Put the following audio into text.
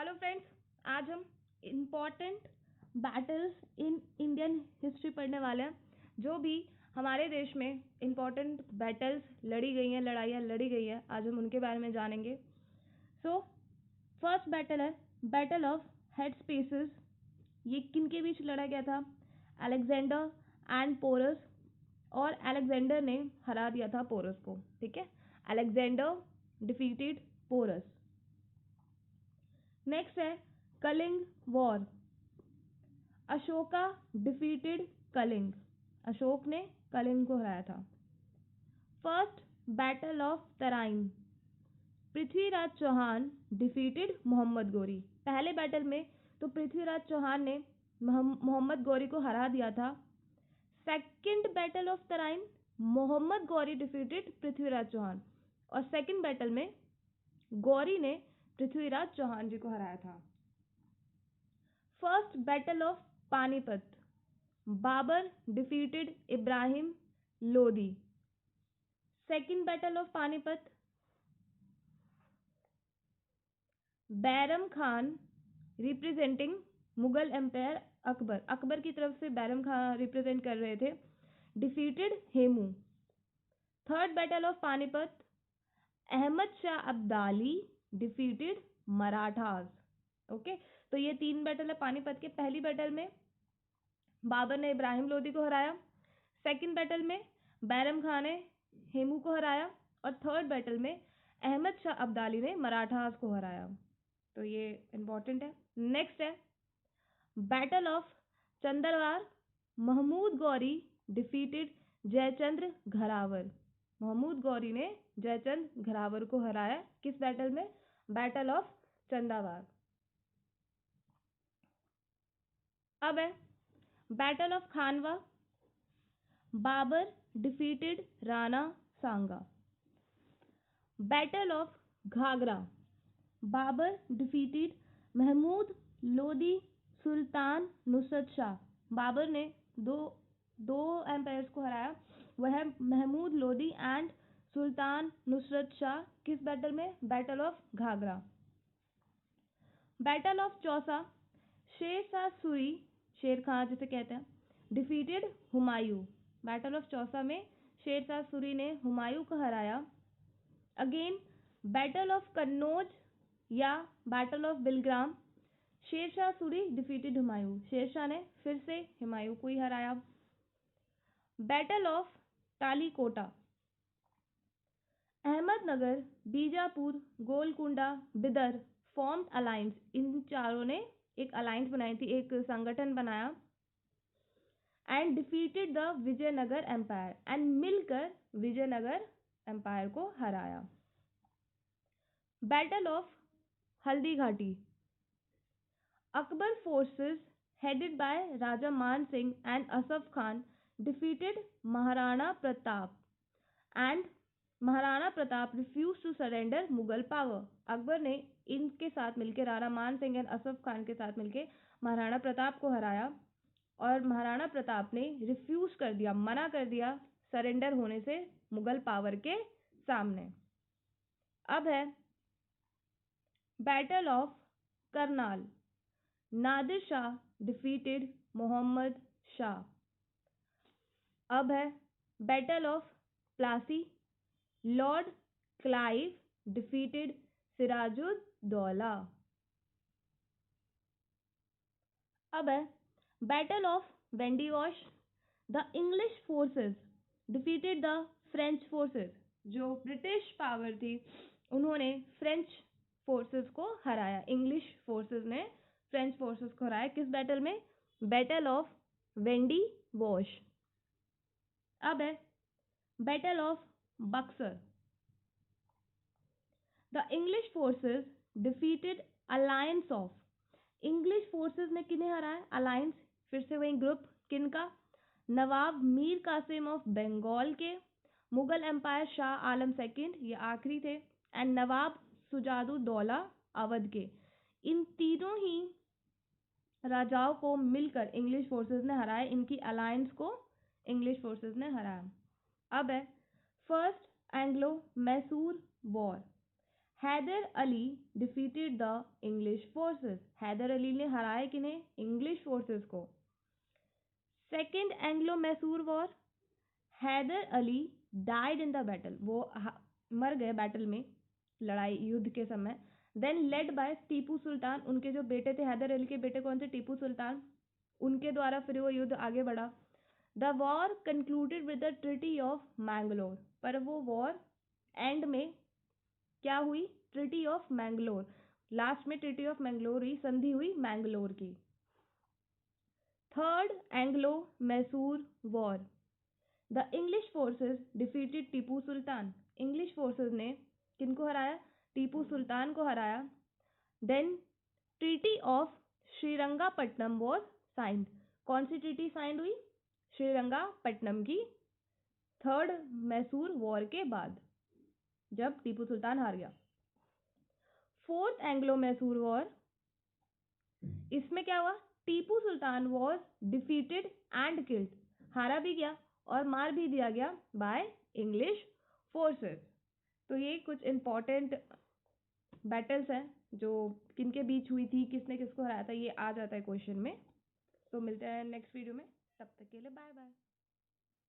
Hello friends, आज हम important battles in Indian history पढ़ने वाले हैं। जो भी हमारे देश में इम्पोर्टेंट बैटल्स लड़ी गई हैं, लड़ाइयाँ लड़ी गई हैं, आज हम उनके बारे में जानेंगे। सो फर्स्ट बैटल है बैटल ऑफ हेड स्पेसेस। ये किन के बीच लड़ा गया था? अलेक्जेंडर एंड पोरस, और अलेक्जेंडर ने हरा दिया था पोरस को। ठीक है, अलेक्जेंडर डिफीटेड पोरस। नेक्स्ट है कलिंग वॉर। अशोका डिफीटेड कलिंग, अशोक ने कलिंग को हराया था। First battle of Tarain, Prithviraj Chauhan defeated Mohammed Ghori. पहले बैटल में तो पृथ्वीराज चौहान ने मोहम्मद गौरी को हरा दिया था। Second battle of Tarain, Mohammed Ghori defeated Prithviraj Chauhan, और सेकंड बैटल में गौरी ने पृथ्वीराज चौहान जी को हराया था। First battle of Panipat, Babur defeated Ibrahim Lodi. Second battle of Panipat, Bairam Khan representing Mughal empire Akbar, Akbar की तरफ से बैरम खान रिप्रेजेंट कर रहे थे, defeated Hemu. Third battle of Panipat, Ahmad Shah Abdali defeated Marathas. Okay, तो ये तीन बैटल है पानीपत के। पहली बैटल में बाबर ने इब्राहिम लोदी को हराया, सेकंड बैटल में बैरम खान ने हेमू को हराया, और थर्ड बैटल में अहमद शाह अब्दाली ने मराठास को हराया। तो ये इम्पोर्टेंट है। नेक्स्ट है battle of Chandawar, Mahmud Ghori defeated Jaichandra घरावर। महमूद गौरी ने जयचंद घरावर को हराया किस बैटल में? Battle of Chandawar. अब है battle of Khanwa, Babur defeated Rana Sanga. Battle of Ghaghra, Babur defeated Mahmud Lodi Sultan Nusrat Shah. Babur ने दो एम्पायर्स को हराया, वह है महमूद लोदी एंड सुल्तान नुसरत शाह। किस बैटल में? Battle of Ghaghra. Battle of Chausa, Sher Shah Suri, Sher Khan जिसे कहते हैं, defeated Humayun. Battle of Chausa में शेर शाह सूरी ने हुमायूं को हराया। अगेन बैटल ऑफ कन्नौज या बैटल ऑफ बिलग्राम, शेर शाह सूरी डिफीटेड हुमायूं, शेर शाह ने फिर से हुमायूं को ही हराया। Battle of Talikota, Ahmednagar, Bijapur, Golconda, Bidar formed alliance. इन चारों ने एक अलायंस बनाई थी, एक संगठन बनाया, and defeated the Vijayanagara empire, and मिलकर विजयनगर एम्पायर को हराया। Battle of Haldi Ghati, Akbar forces headed by Raja Man Singh and Asaf Khan defeated Maharana Pratap, and Maharana Pratap refused to surrender Mughal power. Akbar ने इनके साथ मिलकर, राणा मान सिंह एंड असफ खान के साथ मिलकर महाराणा प्रताप को हराया, और महाराणा प्रताप ने रिफ्यूज कर दिया, मना कर दिया सरेंडर होने से मुगल पावर के सामने। अब है battle of Karnal, Nadir Shah defeated Mohammed Shah. अब है battle of Plassey, Lord Clive defeated Sirajuddaula. अब है battle of Wandiwash, the English forces defeated the French forces. जो ब्रिटिश पावर थी उन्होंने फ्रेंच फोर्सेस को हराया, इंग्लिश फोर्सेस ने फ्रेंच फोर्सेस को हराया। किस बैटल में? Battle of Wandiwash. अब है battle of Buxar, the English forces defeated alliance of. English forces ने किन्हें हराया? अलायंस, फिर से वही ग्रुप, किनका? नवाब मीर कासिम ऑफ बंगाल के, मुगल एम्पायर शाह आलम सेकंड, ये आखिरी थे, एंड नवाब सुजाउद्दौला अवध के। इन तीनों ही राजाओं को मिलकर इंग्लिश फोर्सेस ने हराया, इनकी अलायंस को इंग्लिश फोर्सेस ने हराया। अब है first Anglo Mysore war, Hyder Ali defeated the English forces, Hyder Ali ने हराया किन्हें? इंग्लिश फोर्सेस को। Second Anglo Mysore war, Hyder Ali died in the battle, वो मर गए बैटल में, लड़ाई युद्ध के समय। Then led by Tipu Sultan, उनके जो बेटे थे, हैदर अली के बेटे कौन थे? टीपू सुल्तान, उनके द्वारा फिर वो युद्ध आगे बढ़ा। The war concluded with the treaty of Mangalore, पर वो वॉर एंड में क्या हुई? ट्रिटी ऑफ मैंगलोर, लास्ट में ट्रिटी ऑफ मैंगलोर हुई, संधि हुई मैंगलोर की। Third Anglo Mysore war, the English forces defeated Tipu Sultan, English forces ने किनको हराया? टीपू सुल्तान को हराया। Then treaty of Srirangapatnam was signed, कौन सी ट्रीटी साइंड हुई? श्रीरंगापट्टनम की, थर्ड मैसूर वॉर के बाद, जब टीपू सुल्तान हार गया। फोर्थ एंग्लो मैसूर वॉर, इसमें क्या हुआ? Tipu Sultan was defeated and killed, हारा भी गया और मार भी दिया गया बाय इंग्लिश फोर्सेस। तो ये कुछ इंपॉर्टेंट बैटल्स हैं जो किनके बीच हुई थी, किसने किसको हराया था, ये आ जाता है क्वेश्चन में। तो मिलते हैं नेक्स्ट वीडियो में, तब तक के लिए बाय बाय।